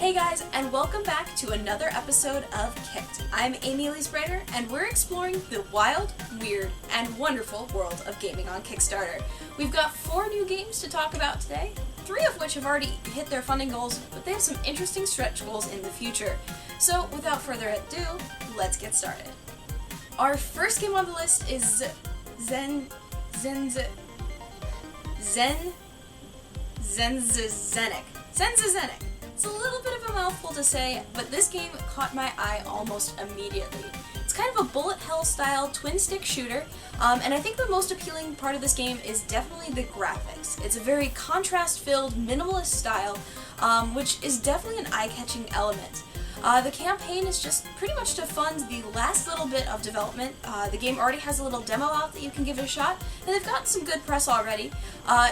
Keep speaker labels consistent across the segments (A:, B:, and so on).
A: Hey guys, and welcome back to another episode of Kicked. I'm Amy Elise Brader, and we're exploring the wild, weird, and wonderful world of gaming on Kickstarter. We've got 4 new games to talk about today, 3 of which have already hit their funding goals, but they have some interesting stretch goals in the future. So without further ado, let's get started. Our first game on the list is Zenzizenic. Zenzizenic. It's a little bit of a mouthful to say, but this game caught my eye almost immediately. It's kind of a bullet hell style twin stick shooter, and I think the most appealing part of this game is definitely the graphics. It's a very contrast filled minimalist style, which is definitely an eye-catching element. The campaign is just pretty much to fund the last little bit of development. The game already has a little demo out that you can give it a shot, and they've gotten some good press already.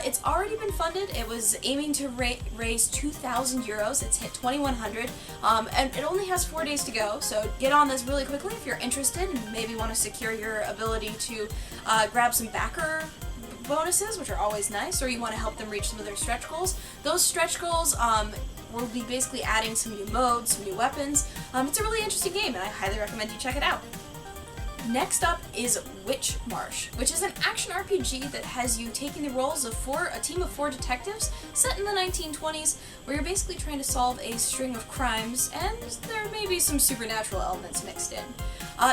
A: It's already been funded. It was aiming to raise 2,000 euros. It's hit 2,100, and it only has 4 days to go, so get on this really quickly if you're interested and maybe want to secure your ability to grab some backer bonuses, which are always nice, or you want to help them reach some of their stretch goals. Those stretch goals we'll be basically adding some new modes, some new weapons. It's a really interesting game, and I highly recommend you check it out. Next up is Witchmarch, which is an action RPG that has you taking the roles of a team of 4 detectives set in the 1920s, where you're basically trying to solve a string of crimes, and there may be some supernatural elements mixed in.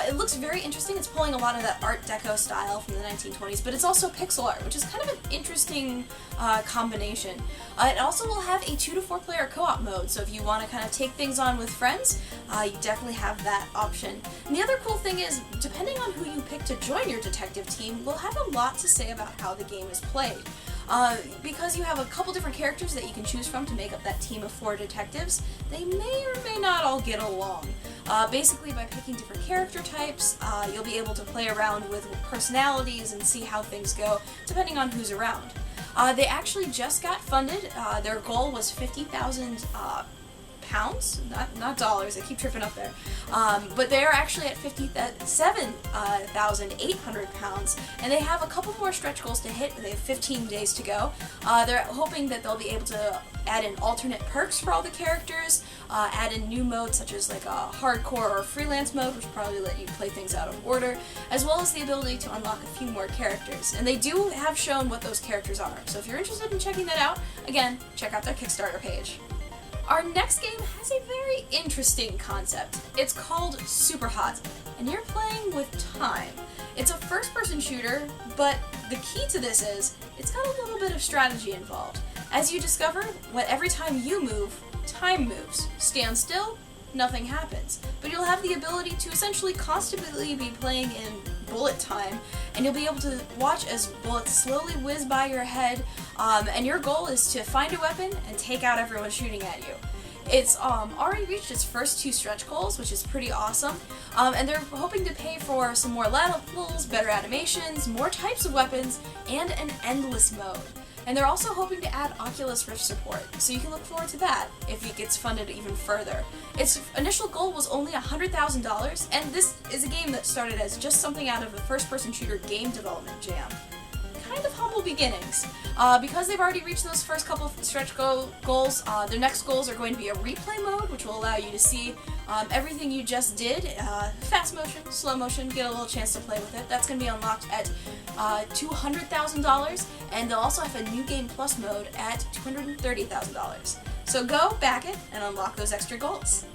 A: It looks very interesting. It's pulling a lot of that Art Deco style from the 1920s, but it's also pixel art, which is kind of an interesting combination. It also will have a 2 to 4 player co-op mode, so if you want to kind of take things on with friends, you definitely have that option. And the other cool thing is, depending on who you pick to join your detective team, will have a lot to say about how the game is played. Because you have a couple different characters that you can choose from to make up that team of 4 detectives, they may or may not all get along. Basically, by picking different character types, you'll be able to play around with personalities and see how things go, depending on who's around. They actually just got funded. Their goal was 50,000 pounds, not dollars, I keep tripping up there, but they're actually at 57,800 pounds, and they have a couple more stretch goals to hit. They have 15 days to go. They're hoping that they'll be able to add in alternate perks for all the characters, add in new modes such as like a hardcore or freelance mode, which will probably let you play things out of order, as well as the ability to unlock a few more characters. And they do have shown what those characters are, so if you're interested in checking that out, again, check out their Kickstarter page. Our next game has a very interesting concept. It's called SuperHot, and you're playing with time. It's a first-person shooter, but the key to this is, it's got a little bit of strategy involved. As you discover, every time you move, time moves. Stand still, nothing happens. But you'll have the ability to essentially constantly be playing in bullet time, and you'll be able to watch as bullets slowly whiz by your head, and your goal is to find a weapon and take out everyone shooting at you. It's already reached its first 2 stretch goals, which is pretty awesome, and they're hoping to pay for some more levels, better animations, more types of weapons, and an endless mode. And they're also hoping to add Oculus Rift support, so you can look forward to that if it gets funded even further. Its initial goal was only $100,000, and this is a game that started as just something out of the first-person shooter game development jam. Kind of humble beginnings. Because they've already reached those first couple stretch goals, their next goals are going to be a replay mode, which will allow you to see everything you just did, fast motion, slow motion, get a little chance to play with it. That's going to be unlocked at $200,000, and they'll also have a New Game Plus mode at $230,000. So go back it and unlock those extra goals.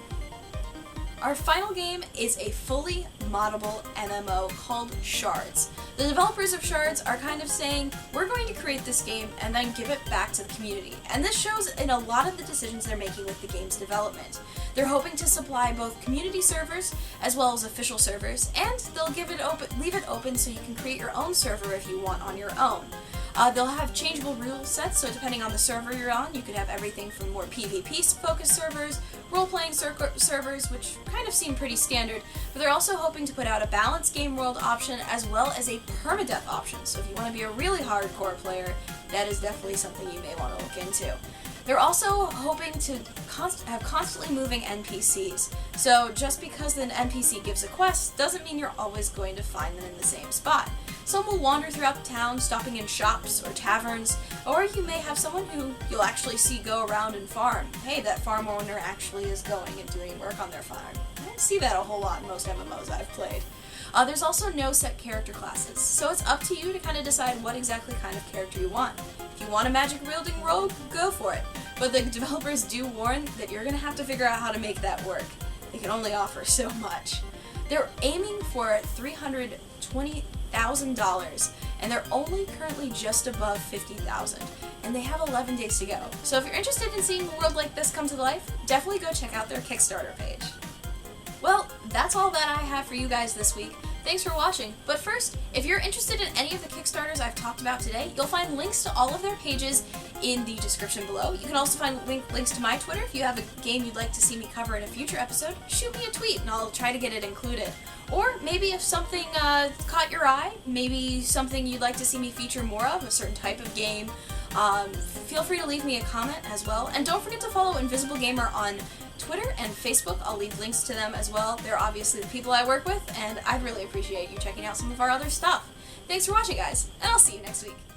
A: Our final game is a fully moddable MMO called Shards. The developers of Shards are kind of saying, we're going to create this game and then give it back to the community. And this shows in a lot of the decisions they're making with the game's development. They're hoping to supply both community servers as well as official servers, and they'll leave it open so you can create your own server if you want on your own. They'll have changeable rule sets, so depending on the server you're on, you could have everything from more PvP-focused servers, role-playing servers, which kind of seem pretty standard, but they're also hoping to put out a balanced game world option as well as a permadeath option, so if you want to be a really hardcore player, that is definitely something you may want to look into. They're also hoping to have constantly moving NPCs, so just because an NPC gives a quest doesn't mean you're always going to find them in the same spot. Some will wander throughout the town, stopping in shops or taverns, or you may have someone who you'll actually see go around and farm. Hey, that farm owner actually is going and doing work on their farm. I see that a whole lot in most MMOs I've played. There's also no set character classes, so it's up to you to kind of decide what exactly kind of character you want. If you want a magic-wielding rogue, go for it. But the developers do warn that you're going to have to figure out how to make that work. They can only offer so much. They're aiming for $320,000, and they're only currently just above $50,000, and they have 11 days to go. So if you're interested in seeing a world like this come to life, definitely go check out their Kickstarter page. Well, that's all that I have for you guys this week. Thanks for watching. But first, if you're interested in any of the Kickstarters I've talked about today, you'll find links to all of their pages in the description below. You can also find links to my Twitter. If you have a game you'd like to see me cover in a future episode, shoot me a tweet and I'll try to get it included. Or maybe if something caught your eye, maybe something you'd like to see me feature more of, a certain type of game, feel free to leave me a comment as well. And don't forget to follow Invisible Gamer on Twitter and Facebook. I'll leave links to them as well. They're obviously the people I work with, and I'd really appreciate you checking out some of our other stuff. Thanks for watching, guys, and I'll see you next week.